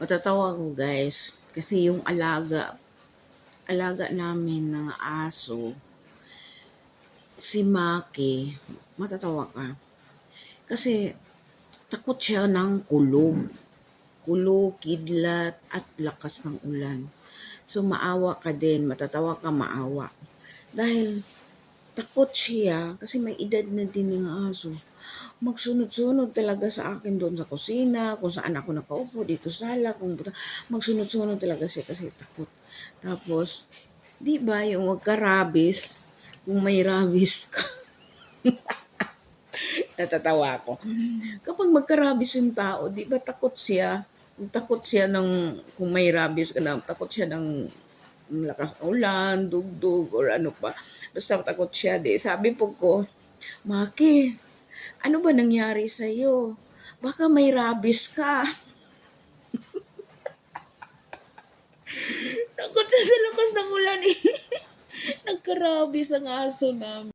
Matatawa ko guys, kasi yung alaga namin ng aso, si Maki, matatawa ka. Kasi takot siya ng kulog, kidlat, at lakas ng ulan. So maawa ka din, matatawa ka, maawa. Dahil takot siya, kasi may edad na din yung aso. Magsunod-sunod talaga sa akin doon sa kusina, kung saan ako nakaupo, dito sa sala, magsunod-sunod talaga siya kasi takot. Tapos, di ba yung magka-rabies, kung may rabies ka, natatawa ako. Kapag magka-rabies yung tao, di ba takot siya ng, kung may rabies ka na, takot siya ng lakas ng ulan, dugdug, or ano pa. Basta takot siya, di. Sabi po ko, Maki, ano ba nangyari sa'yo? Baka may rabies ka. Takot siya sa lakas ng ulan eh. Nagka-rabies ang aso namin.